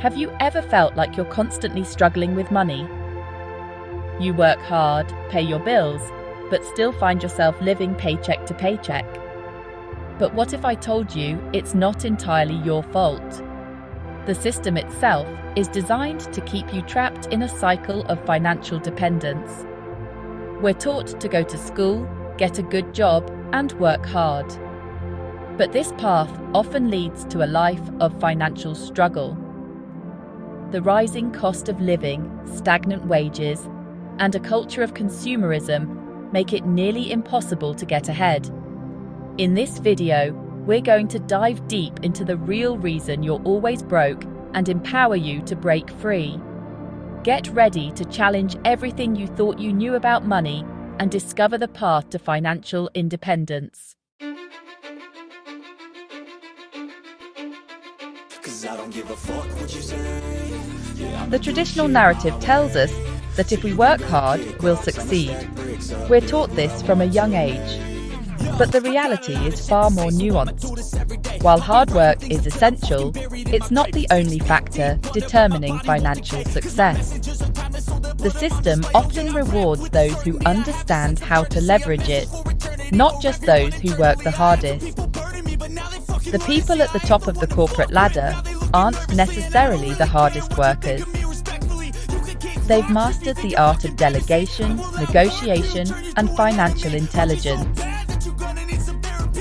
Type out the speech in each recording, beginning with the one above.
Have you ever felt like you're constantly struggling with money? You work hard, pay your bills, but still find yourself living paycheck to paycheck. But what if I told you it's not entirely your fault? The system itself is designed to keep you trapped in a cycle of financial dependence. We're taught to go to school, get a good job, and work hard. But this path often leads to a life of financial struggle. The rising cost of living, stagnant wages, and a culture of consumerism make it nearly impossible to get ahead. In this video, we're going to dive deep into the real reason you're always broke and empower you to break free. Get ready to challenge everything you thought you knew about money and discover the path to financial independence. The traditional narrative tells us that if we work hard, we'll succeed. We're taught this from a young age. But the reality is far more nuanced. While hard work is essential, it's not the only factor determining financial success. The system often rewards those who understand how to leverage it, not just those who work the hardest. The people at the top of the corporate ladder aren't necessarily the hardest workers. They've mastered the art of delegation, negotiation, and financial intelligence.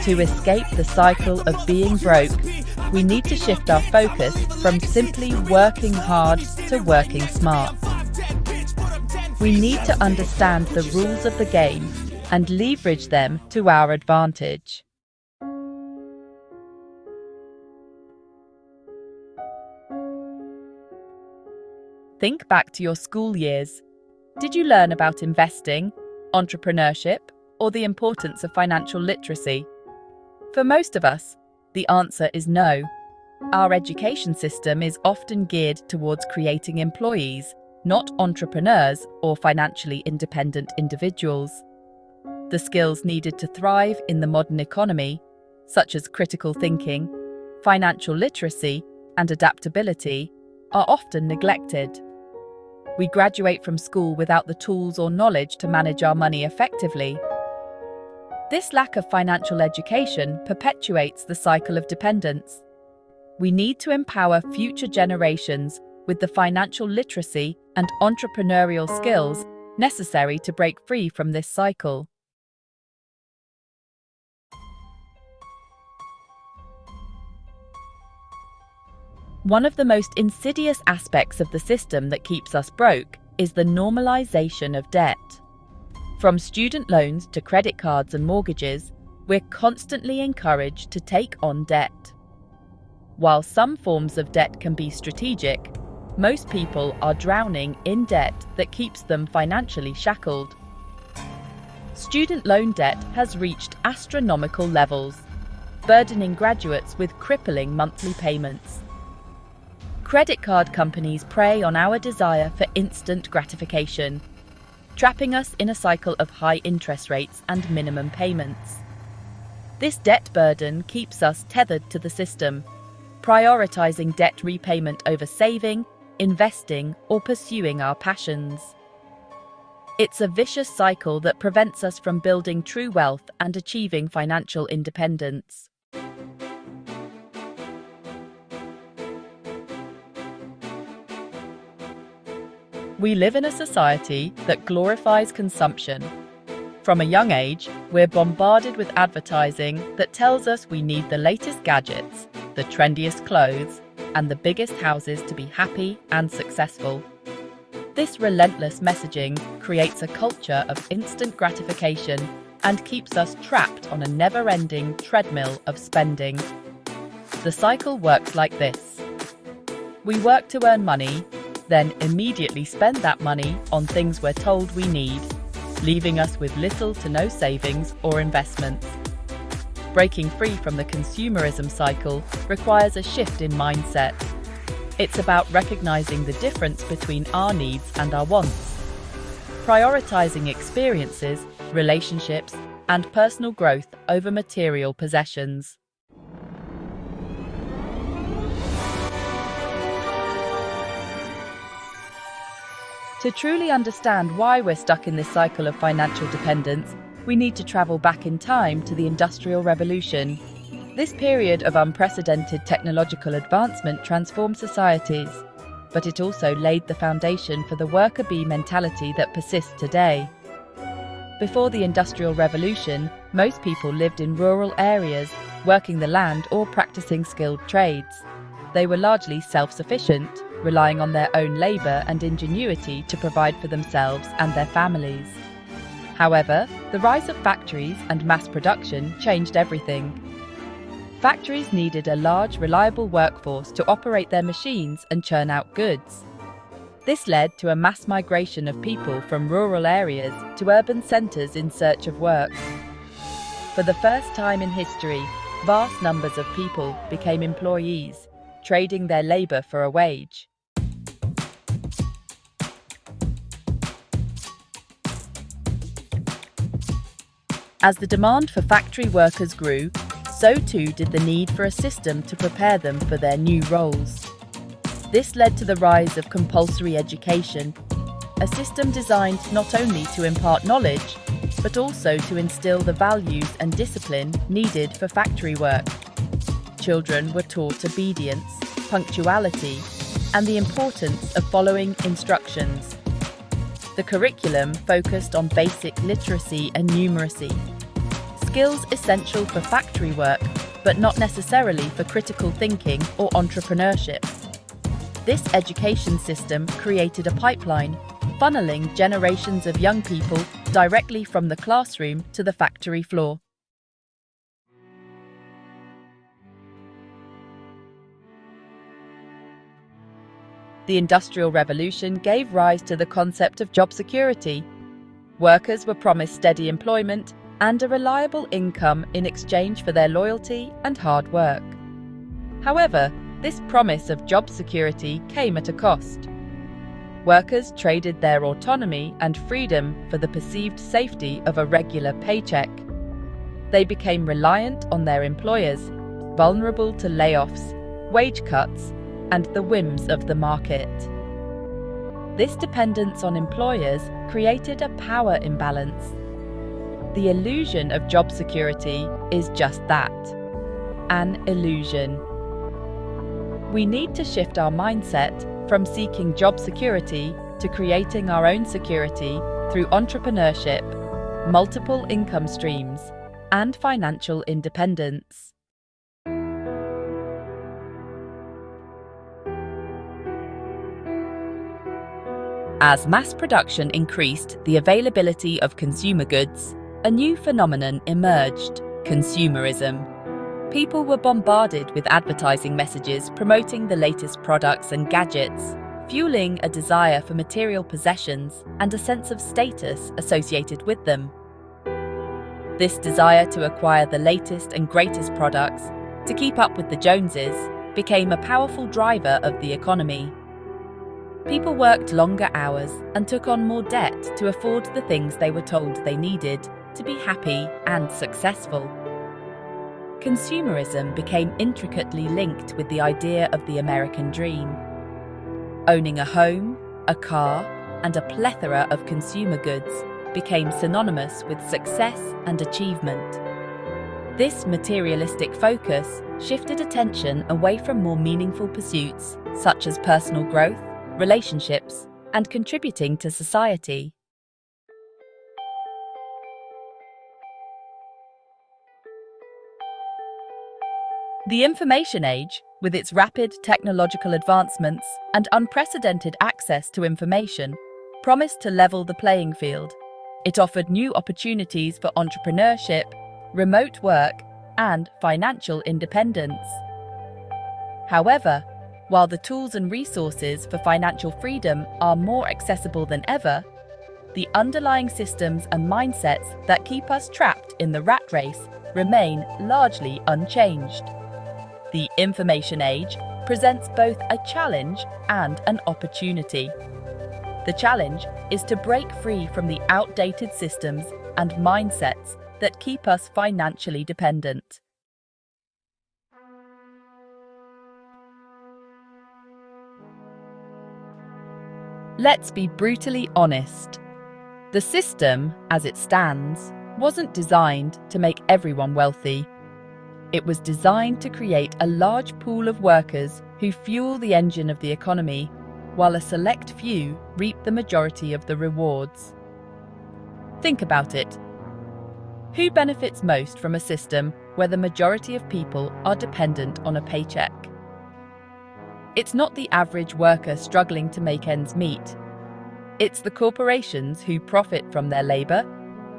To escape the cycle of being broke, we need to shift our focus from simply working hard to working smart. We need to understand the rules of the game and leverage them to our advantage. Think back to your school years. Did you learn about investing, entrepreneurship, or the importance of financial literacy? For most of us, the answer is no. Our education system is often geared towards creating employees, not entrepreneurs or financially independent individuals. The skills needed to thrive in the modern economy, such as critical thinking, financial literacy, and adaptability, are often neglected. We graduate from school without the tools or knowledge to manage our money effectively. This lack of financial education perpetuates the cycle of dependence. We need to empower future generations with the financial literacy and entrepreneurial skills necessary to break free from this cycle. One of the most insidious aspects of the system that keeps us broke is the normalization of debt. From student loans to credit cards and mortgages, we're constantly encouraged to take on debt. While some forms of debt can be strategic, most people are drowning in debt that keeps them financially shackled. Student loan debt has reached astronomical levels, burdening graduates with crippling monthly payments. Credit card companies prey on our desire for instant gratification, trapping us in a cycle of high interest rates and minimum payments. This debt burden keeps us tethered to the system, prioritizing debt repayment over saving, investing, or pursuing our passions. It's a vicious cycle that prevents us from building true wealth and achieving financial independence. We live in a society that glorifies consumption. From a young age, we're bombarded with advertising that tells us we need the latest gadgets, the trendiest clothes, and the biggest houses to be happy and successful. This relentless messaging creates a culture of instant gratification and keeps us trapped on a never-ending treadmill of spending. The cycle works like this. We work to earn money, then immediately spend that money on things we're told we need, leaving us with little to no savings or investments. Breaking free from the consumerism cycle requires a shift in mindset. It's about recognizing the difference between our needs and our wants, prioritizing experiences, relationships, and personal growth over material possessions. To truly understand why we're stuck in this cycle of financial dependence, we need to travel back in time to the Industrial Revolution. This period of unprecedented technological advancement transformed societies, but it also laid the foundation for the worker bee mentality that persists today. Before the Industrial Revolution, most people lived in rural areas, working the land or practicing skilled trades. They were largely self-sufficient, relying on their own labour and ingenuity to provide for themselves and their families. However, the rise of factories and mass production changed everything. Factories needed a large, reliable workforce to operate their machines and churn out goods. This led to a mass migration of people from rural areas to urban centres in search of work. For the first time in history, vast numbers of people became employees, trading their labour for a wage. As the demand for factory workers grew, so too did the need for a system to prepare them for their new roles. This led to the rise of compulsory education, a system designed not only to impart knowledge, but also to instill the values and discipline needed for factory work. Children were taught obedience, punctuality, and the importance of following instructions. The curriculum focused on basic literacy and numeracy, skills essential for factory work, but not necessarily for critical thinking or entrepreneurship. This education system created a pipeline, funneling generations of young people directly from the classroom to the factory floor. The Industrial Revolution gave rise to the concept of job security. Workers were promised steady employment and a reliable income in exchange for their loyalty and hard work. However, this promise of job security came at a cost. Workers traded their autonomy and freedom for the perceived safety of a regular paycheck. They became reliant on their employers, vulnerable to layoffs, wage cuts, and the whims of the market. This dependence on employers created a power imbalance. The illusion of job security is just that, an illusion. We need to shift our mindset from seeking job security to creating our own security through entrepreneurship, multiple income streams, and financial independence. As mass production increased the availability of consumer goods, a new phenomenon emerged: consumerism. People were bombarded with advertising messages promoting the latest products and gadgets, fueling a desire for material possessions and a sense of status associated with them. This desire to acquire the latest and greatest products, to keep up with the Joneses, became a powerful driver of the economy. People worked longer hours and took on more debt to afford the things they were told they needed to be happy and successful. Consumerism became intricately linked with the idea of the American dream. Owning a home, a car, and a plethora of consumer goods became synonymous with success and achievement. This materialistic focus shifted attention away from more meaningful pursuits, such as personal growth, relationships, and contributing to society. The information age, with its rapid technological advancements and unprecedented access to information, promised to level the playing field. It offered new opportunities for entrepreneurship, remote work, and financial independence. However, while the tools and resources for financial freedom are more accessible than ever, the underlying systems and mindsets that keep us trapped in the rat race remain largely unchanged. The information age presents both a challenge and an opportunity. The challenge is to break free from the outdated systems and mindsets that keep us financially dependent. Let's be brutally honest. The system, as it stands, wasn't designed to make everyone wealthy. It was designed to create a large pool of workers who fuel the engine of the economy, while a select few reap the majority of the rewards. Think about it. Who benefits most from a system where the majority of people are dependent on a paycheck? It's not the average worker struggling to make ends meet. It's the corporations who profit from their labor,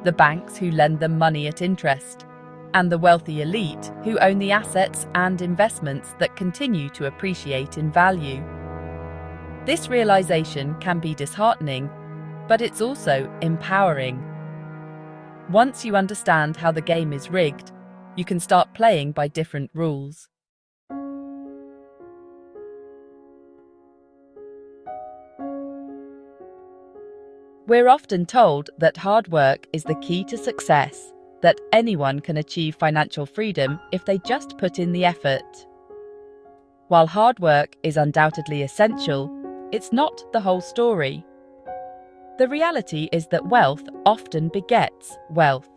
the banks who lend them money at interest, and the wealthy elite who own the assets and investments that continue to appreciate in value. This realization can be disheartening, but it's also empowering. Once you understand how the game is rigged, you can start playing by different rules. We're often told that hard work is the key to success, that anyone can achieve financial freedom if they just put in the effort. While hard work is undoubtedly essential, it's not the whole story. The reality is that wealth often begets wealth,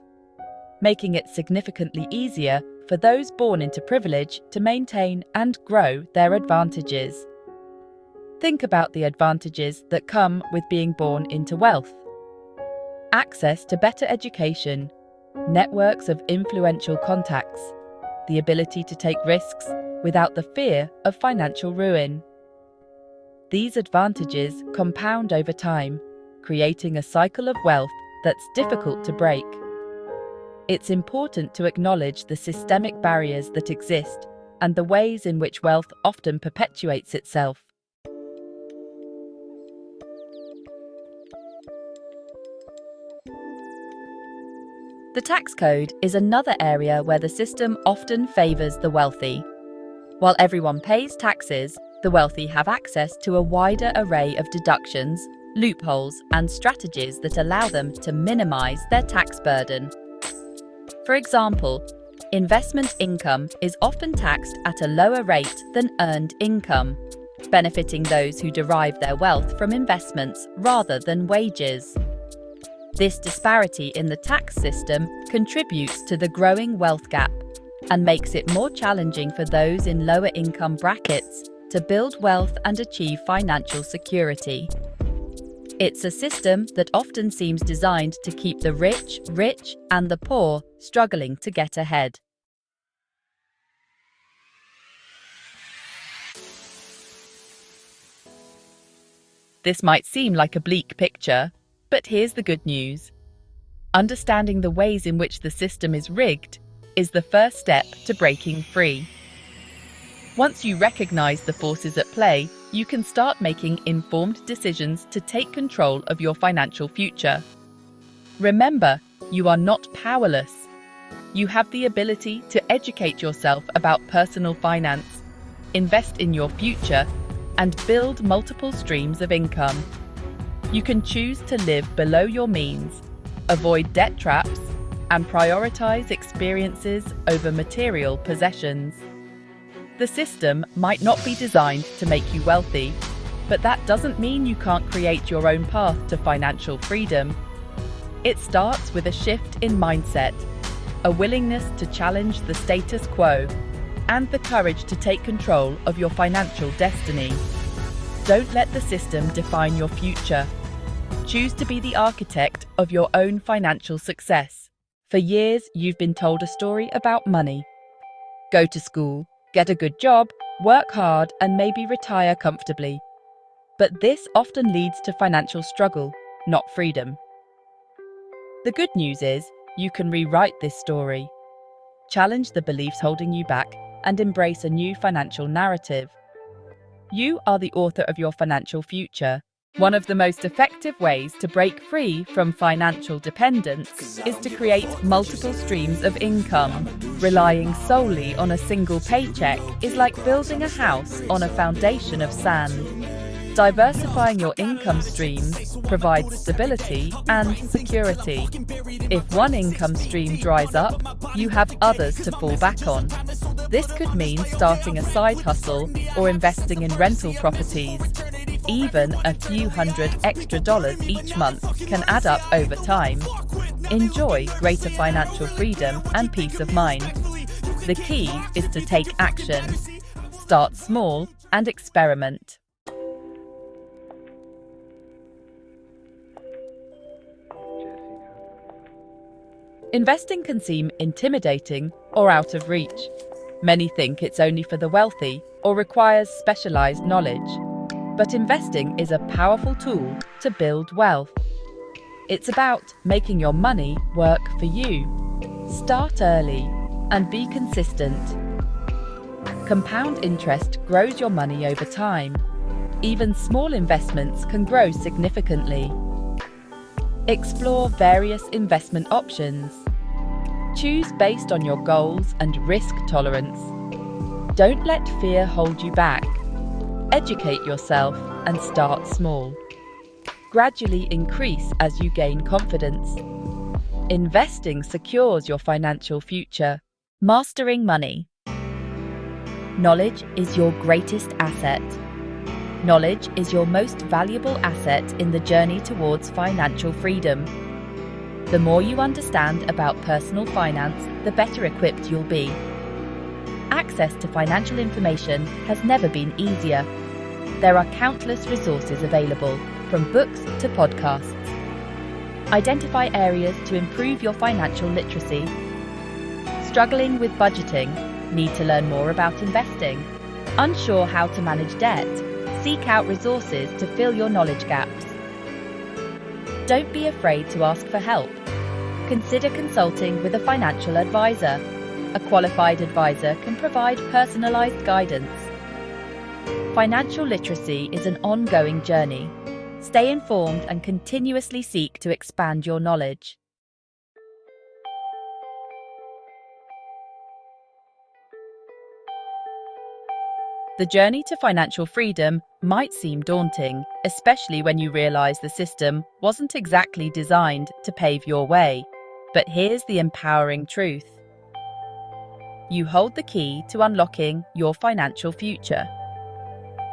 making it significantly easier for those born into privilege to maintain and grow their advantages. Think about the advantages that come with being born into wealth. Access to better education, networks of influential contacts, the ability to take risks without the fear of financial ruin. These advantages compound over time, creating a cycle of wealth that's difficult to break. It's important to acknowledge the systemic barriers that exist and the ways in which wealth often perpetuates itself. The tax code is another area where the system often favours the wealthy. While everyone pays taxes, the wealthy have access to a wider array of deductions, loopholes, and strategies that allow them to minimise their tax burden. For example, investment income is often taxed at a lower rate than earned income, benefiting those who derive their wealth from investments rather than wages. This disparity in the tax system contributes to the growing wealth gap and makes it more challenging for those in lower income brackets to build wealth and achieve financial security. It's a system that often seems designed to keep the rich rich and the poor struggling to get ahead. This might seem like a bleak picture, but here's the good news. Understanding the ways in which the system is rigged is the first step to breaking free. Once you recognize the forces at play, you can start making informed decisions to take control of your financial future. Remember, you are not powerless. You have the ability to educate yourself about personal finance, invest in your future, and build multiple streams of income. You can choose to live below your means, avoid debt traps, and prioritize experiences over material possessions. The system might not be designed to make you wealthy, but that doesn't mean you can't create your own path to financial freedom. It starts with a shift in mindset, a willingness to challenge the status quo, and the courage to take control of your financial destiny. Don't let the system define your future. Choose to be the architect of your own financial success. For years, you've been told a story about money. Go to school, get a good job, work hard, and maybe retire comfortably. But this often leads to financial struggle, not freedom. The good news is, you can rewrite this story. Challenge the beliefs holding you back and embrace a new financial narrative. You are the author of your financial future. One of the most effective ways to break free from financial dependence is to create multiple streams of income. Relying solely on a single paycheck is like building a house on a foundation of sand. Diversifying your income streams provides stability and security. If one income stream dries up, you have others to fall back on. This could mean starting a side hustle or investing in rental properties. Even a few hundred extra dollars each month can add up over time. Enjoy greater financial freedom and peace of mind. The key is to take action. Start small and experiment. Investing can seem intimidating or out of reach. Many think it's only for the wealthy or requires specialized knowledge. But investing is a powerful tool to build wealth. It's about making your money work for you. Start early and be consistent. Compound interest grows your money over time. Even small investments can grow significantly. Explore various investment options. Choose based on your goals and risk tolerance. Don't let fear hold you back. Educate yourself and start small. Gradually increase as you gain confidence. Investing secures your financial future. Mastering money. Knowledge is your greatest asset. Knowledge is your most valuable asset in the journey towards financial freedom. The more you understand about personal finance, the better equipped you'll be. Access to financial information has never been easier. There are countless resources available, from books to podcasts. Identify areas to improve your financial literacy. Struggling with budgeting? Need to learn more about investing? Unsure how to manage debt? Seek out resources to fill your knowledge gaps. Don't be afraid to ask for help. Consider consulting with a financial advisor. A qualified advisor can provide personalized guidance. Financial literacy is an ongoing journey. Stay informed and continuously seek to expand your knowledge. The journey to financial freedom might seem daunting, especially when you realize the system wasn't exactly designed to pave your way. But here's the empowering truth. You hold the key to unlocking your financial future.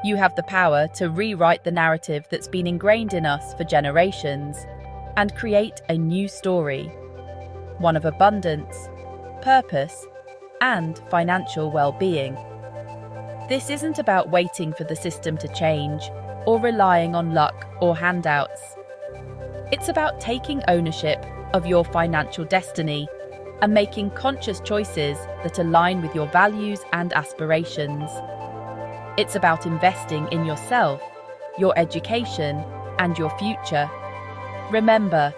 You have the power to rewrite the narrative that's been ingrained in us for generations and create a new story, one of abundance, purpose, and financial well-being. This isn't about waiting for the system to change or relying on luck or handouts. It's about taking ownership of your financial destiny and making conscious choices that align with your values and aspirations. It's about investing in yourself, your education, and your future. Remember,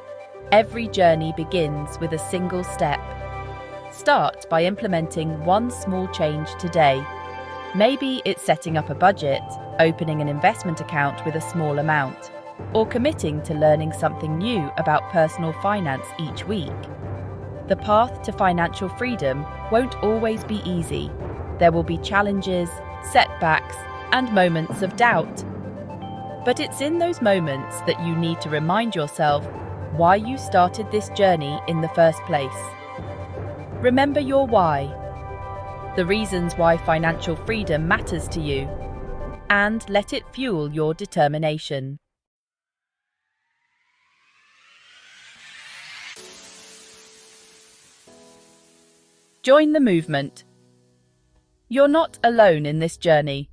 every journey begins with a single step. Start by implementing one small change today. Maybe it's setting up a budget, opening an investment account with a small amount, or committing to learning something new about personal finance each week. The path to financial freedom won't always be easy. There will be challenges, setbacks, and moments of doubt. But it's in those moments that you need to remind yourself why you started this journey in the first place. Remember your why, the reasons why financial freedom matters to you, and let it fuel your determination. Join the movement. You're not alone in this journey.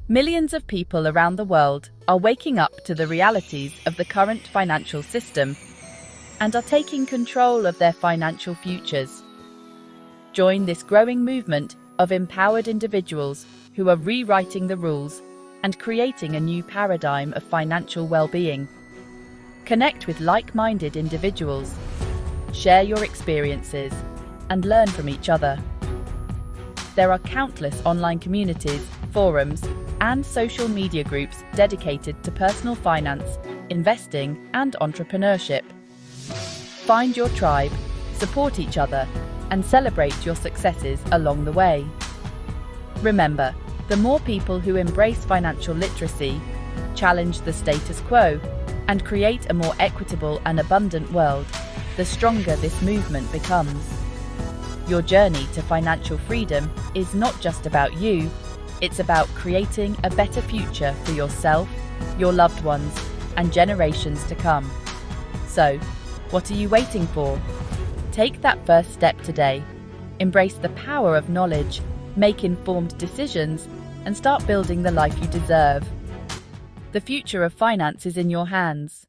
Millions of people around the world are waking up to the realities of the current financial system and are taking control of their financial futures. Join this growing movement of empowered individuals who are rewriting the rules and creating a new paradigm of financial well-being. Connect with like-minded individuals, share your experiences, and learn from each other. There are countless online communities, forums, and social media groups dedicated to personal finance, investing, and entrepreneurship. Find your tribe, support each other, and celebrate your successes along the way. Remember, the more people who embrace financial literacy, challenge the status quo, and create a more equitable and abundant world, the stronger this movement becomes. Your journey to financial freedom is not just about you, It's about creating a better future for yourself, your loved ones, and generations to come. So, what are you waiting for? Take that first step today. Embrace the power of knowledge, make informed decisions, and start building the life you deserve. The future of finance is in your hands.